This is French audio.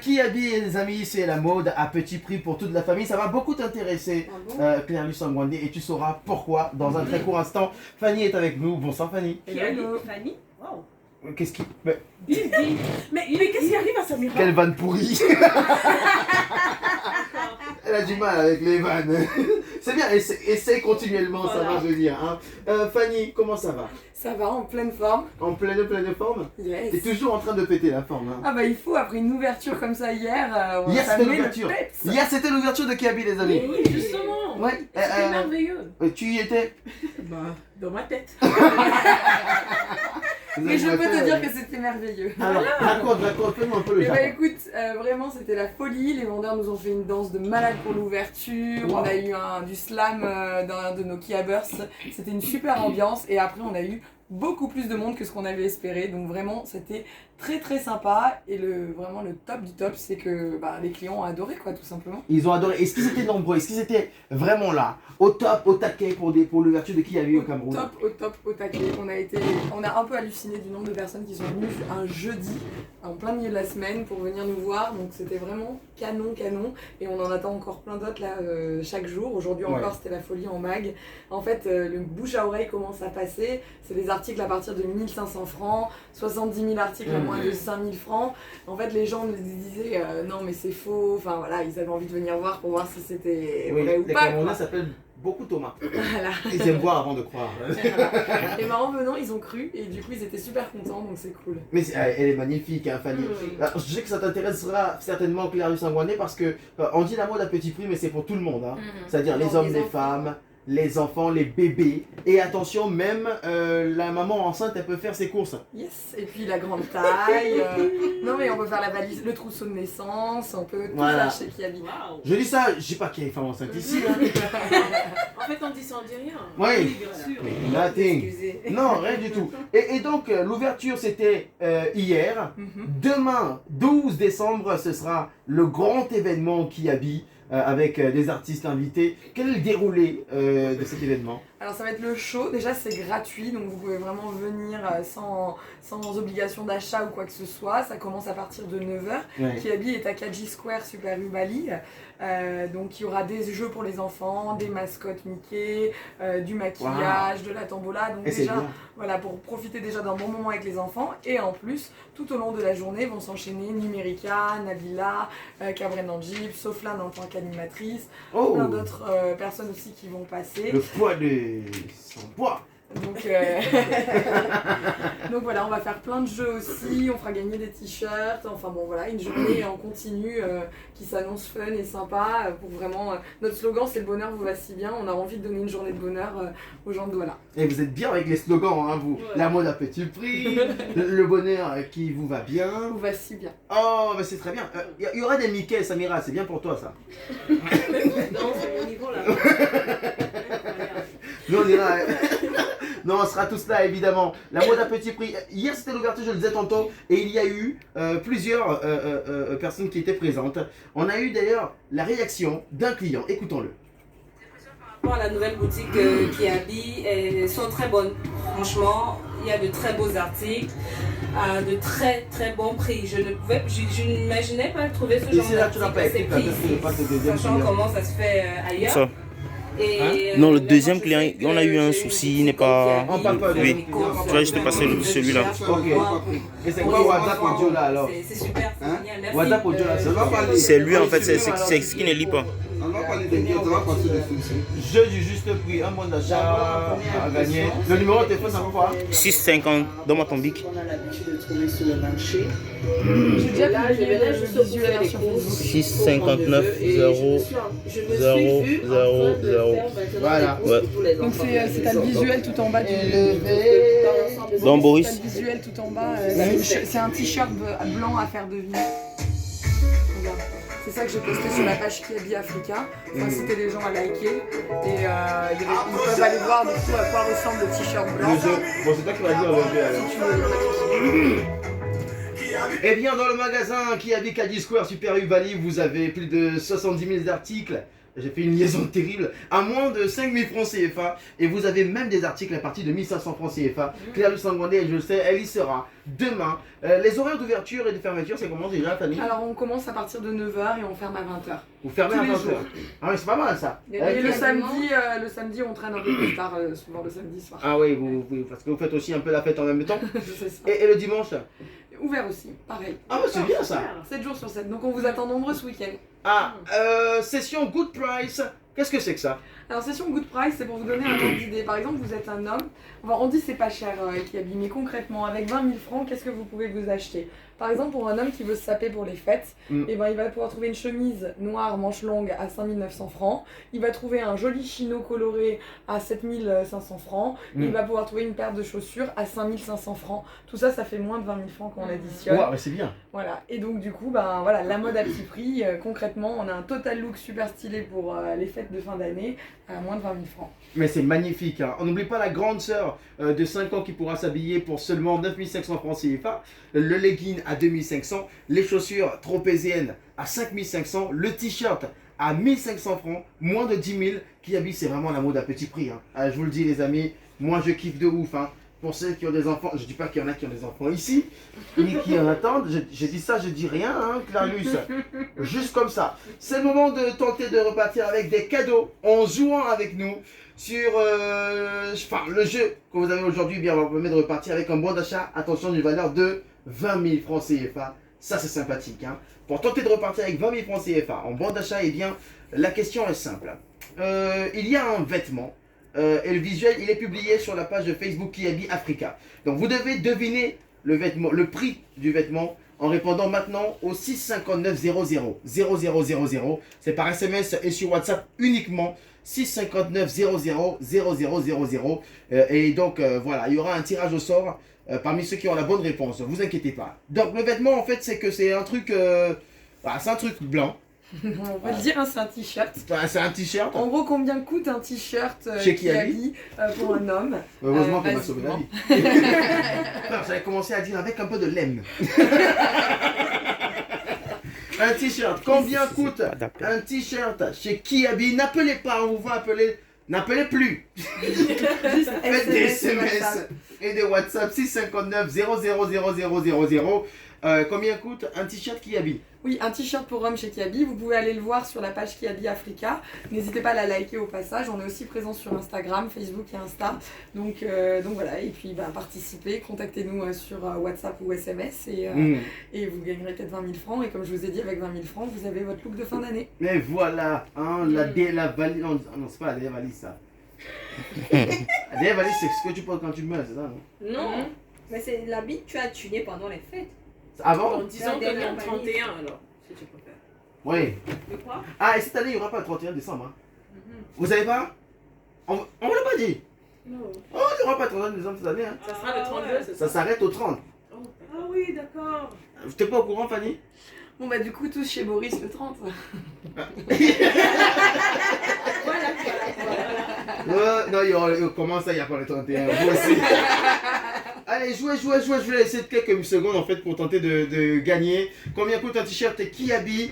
Kiabi et les amis, c'est la mode à petit prix pour toute la famille. Ça va beaucoup t'intéresser, Claire-Luce Sangwandé, et tu sauras pourquoi dans un très court instant. Fanny est avec nous. Bonsoir Fanny. Hello. Fanny. Wow. Qu'est-ce qui... Mais qu'est-ce qui arrive à Samira? Quelle vanne pourrie. Elle a du mal avec les vannes. C'est bien, essaie continuellement, voilà. Ça va venir. Hein. Fanny, comment ça va? Ça va, en pleine forme. En pleine forme? Yes. T'es toujours en train de péter la forme. Hein. Ah bah il faut, après une ouverture comme ça hier, hier c'était l'ouverture. Hier c'était l'ouverture de Kiabi les amis. Oui, justement. Ouais. C'était merveilleux. Tu y étais? Bah, dans ma tête. Mais je peux te dire que c'était merveilleux. Alors, raconte, fais-moi un peu le Et Japon. bah écoute, vraiment c'était la folie. Les vendeurs nous ont fait une danse de malade pour l'ouverture. Wow. On a eu du slam dans un de nos Kia Bursts. C'était une super ambiance. Et après on a eu beaucoup plus de monde que ce qu'on avait espéré. Donc vraiment c'était très très sympa. Et vraiment le top du top, c'est que les clients ont adoré quoi, tout simplement. Ils ont adoré. Est-ce qu'ils étaient nombreux? Est-ce qu'ils étaient vraiment là, au top, au taquet pour l'ouverture de Kiabi au Cameroun? Au taquet. On a un peu halluciné du nombre de personnes qui sont venues un jeudi, en plein milieu de la semaine, pour venir nous voir. Donc c'était vraiment canon. Et on en attend encore plein d'autres là chaque jour. Aujourd'hui encore, c'était la folie en mag. En fait, le bouche à oreille commence à passer. C'est des articles à partir de 1500 francs, 70 000 articles à moins de 5000 francs. En fait, les gens nous disaient non mais c'est faux. Enfin voilà, ils avaient envie de venir voir pour voir si c'était vrai ou les pas. Camerounais s'appellent beaucoup Thomas. Voilà. Ils aiment voir avant de croire. Et en venant, ils ont cru et du coup ils étaient super contents, donc c'est cool. Mais elle est magnifique, hein, Fanny. Alors, je sais que ça t'intéressera certainement, Claire-Luce Sangwandé, parce que on dit la mode à petit prix, mais c'est pour tout le monde. Hein. C'est-à-dire les hommes, les femmes, les enfants, les bébés. Et attention, même la maman enceinte, elle peut faire ses courses. Yes, et puis la grande taille. Non mais on peut faire la valise, le trousseau de naissance, on peut tout faire chez Kiabi. Wow. Je dis ça, je sais pas qu'il y a une femme enceinte ici. Hein. En fait, on dit ça, on dit rien. Oui, bien sûr. nothing. Excusez. Non, rien du tout. Et donc, l'ouverture, c'était hier. Demain, 12 décembre, ce sera le grand événement Kiabi avec des artistes invités. Quel est le déroulé de cet événement? Alors ça va être le show, déjà c'est gratuit, donc vous pouvez vraiment venir sans obligation d'achat ou quoi que ce soit. Ça commence à partir de 9h. Kiabi est à Kaji Square, Super U Bali. Donc il y aura des jeux pour les enfants, des mascottes Mickey, du maquillage, de la tombola. Donc déjà, voilà, pour profiter déjà d'un bon moment avec les enfants. Et en plus, tout au long de la journée vont s'enchaîner Numérica, Nabila, Cabré Nanjib, Soflan en tant qu'animatrice, plein d'autres personnes aussi qui vont passer. Le poids de son poids. Donc voilà, on va faire plein de jeux aussi, on fera gagner des t-shirts, enfin bon voilà, une journée en continu qui s'annonce fun et sympa pour vraiment... notre slogan c'est le bonheur vous va si bien, on a envie de donner une journée de bonheur aux gens de Douala. Et vous êtes bien avec les slogans, hein, vous. La mode à petit prix, le bonheur qui vous va bien. Vous va si bien. Oh, mais c'est très bien. Il y aura des Mickey, Samira, c'est bien pour toi ça. Non, c'est mon niveau là. Nous on ira... Non, on sera tous là évidemment. La mode à petit prix. Hier c'était l'ouverture, je le disais tantôt, et il y a eu plusieurs personnes qui étaient présentes. On a eu d'ailleurs la réaction d'un client. Écoutons-le. Par rapport à la nouvelle boutique Kiabi, elles sont très bonnes. Franchement, il y a de très beaux articles à de très très bons prix. Je n'imaginais pas trouver ce genre d'article à ces prix ici, sachant comment ça se fait ailleurs. Ça. Et, Non, le deuxième client, on a eu un souci, il n'est pas... On parle pas de... Oui, tu vas juste passer celui-là. Ok. Et c'est quoi WhatsApp audio là alors? C'est super, c'est génial, merci. WhatsApp audio là, ça va parler. C'est lui en fait, c'est ce qui ne lit pas. On va parler de guide, on va partir de soucis. Jeu du juste prix, un bon d'achat à gagner. Le numéro de téléphone, ça va quoi? 6,50, donne-moi ton bic. On a l'habitude de trouver sur le marché. J'ai déjà Là, je publié venais le juste pour visuel faire des sur courses. 6,59, 0, 0, 0, 0. Voilà. Donc c'est t'as le visuel tout en bas du... Donc Boris, T'as le visuel tout en bas, c'est un t-shirt blanc à faire deviner. Regarde. C'est ça que j'ai posté sur la page Kiabi Africa. Faut inciter les gens à liker. Et ils peuvent aller voir du coup à quoi ressemble le t-shirt blanc. Le jeu. Bon, c'est toi qui vas dire le jeu alors. Si tu veux, Eh bien, dans le magasin Kiabi Kaji Square Super U Bali, vous avez plus de 70 000 articles j'ai fait une liaison terrible, à moins de 5000 francs CFA. Et vous avez même des articles à partir de 1500 francs CFA. Claire Sangwandé, je le sais, elle y sera demain. Les horaires d'ouverture et de fermeture, c'est comment déjà, Fanny? Alors on commence à partir de 9h et on ferme à 20h. Vous fermez à tous les 20h. jours. Ah oui, c'est pas mal ça. Et le samedi, on traîne un peu plus tard, souvent le samedi soir. Ah oui, parce que vous faites aussi un peu la fête en même temps. C'est ça. Et le dimanche? Ouvert aussi, pareil. Ah ouais, c'est bien ça. 7 jours sur 7. Donc on vous attend nombreux ce week-end. Ah, session Good Price. Qu'est-ce que c'est que ça? Alors session Good Price, c'est pour vous donner un ordre d'idée. Par exemple, vous êtes un homme, on dit c'est pas cher Kiabi, mais concrètement, avec 20 000 francs, qu'est-ce que vous pouvez vous acheter? Par exemple, pour un homme qui veut se saper pour les fêtes, et ben, il va pouvoir trouver une chemise noire manche longue à 5 900 francs. Il va trouver un joli chino coloré à 7 500 francs. Il va pouvoir trouver une paire de chaussures à 5 500 francs. Tout ça, ça fait moins de 20 000 francs quand on additionne. Ouais, c'est bien. Voilà. Et donc du coup, ben, voilà, la mode à petit prix. Concrètement, on a un total look super stylé pour les fêtes de fin d'année à moins de 20 000 francs. Mais c'est magnifique, hein. On n'oublie pas la grande sœur de 5 ans qui pourra s'habiller pour seulement 9 500 francs CFA, le legging à 2500, les chaussures tropéziennes à 5500, le t-shirt à 1500 francs, moins de 10 000. Kiabi, c'est vraiment la mode à petit prix, hein. Je vous le dis les amis, moi je kiffe de ouf, hein. Pour ceux qui ont des enfants, je dis pas qu'il y en a qui ont des enfants ici, ni qui en attendent, j'ai dit ça, je dis rien, hein, Clarus, juste comme ça. C'est le moment de tenter de repartir avec des cadeaux en jouant avec nous sur le jeu que vous avez aujourd'hui. Bien, on va vous permettre de repartir avec un bon d'achat, attention, d'une valeur de 20 000 francs CFA. Ça, c'est sympathique, hein. Pour tenter de repartir avec 20 000 francs CFA en bon d'achat, eh bien, la question est simple. Il y a un vêtement. Et le visuel, il est publié sur la page de Facebook Kiabi Africa. Donc vous devez deviner le vêtement, le prix du vêtement en répondant maintenant au 659 00 0000. C'est par SMS et sur WhatsApp uniquement. 659 00 0000. Et donc voilà, il y aura un tirage au sort parmi ceux qui ont la bonne réponse. Ne vous inquiétez pas. Donc le vêtement, en fait, c'est que c'est un truc, c'est un truc blanc. On va le dire, hein, c'est un t-shirt. C'est un t-shirt. En gros, combien coûte un t-shirt chez Kiabi pour un homme? Heureusement qu'on m'a sauvé la vie. J'avais commencé à dire avec un peu de lemme. Un t-shirt, combien coûte un t-shirt chez Kiabi? N'appelez pas, on vous va appeler. N'appelez plus. Faites des SMS et des WhatsApp 659 000000. Combien coûte un t-shirt Kiabi? Oui, un t-shirt pour homme chez Kiabi. Vous pouvez aller le voir sur la page Kiabi Africa. N'hésitez pas à la liker au passage. On est aussi présent sur Instagram, Facebook et Insta. Donc voilà. Et puis participez, contactez-nous sur WhatsApp ou SMS et vous gagnerez peut-être 20 000 francs. Et comme je vous ai dit, avec 20 000 francs, vous avez votre look de fin d'année. Mais voilà, hein, la valise. Non, c'est pas la valise ça. La valise, c'est ce que tu portes quand tu meurs, c'est ça, non? Non, mais c'est l'habit que tu as tuné pendant les fêtes. Avant? Bon, disons que le 31 alors, si tu préfères. Oui. De quoi? Ah, et cette année, il n'y aura pas le 31 décembre. Hein. Vous savez pas? On ne l'a pas dit. Non. Oh, il n'y aura pas le 31 décembre cette année. Hein. Ça sera le 32, c'est Ça ça? s'arrête au 30. Oh, ah oui, d'accord. Je n'étais pas au courant, Fanny? Bon du coup, tous chez Boris le 30. Non, comment ça, il n'y a pas le 31? Vous aussi. Allez, jouez. Je vais laisser quelques secondes en fait pour tenter de gagner. Combien coûte un t-shirt Kiabi?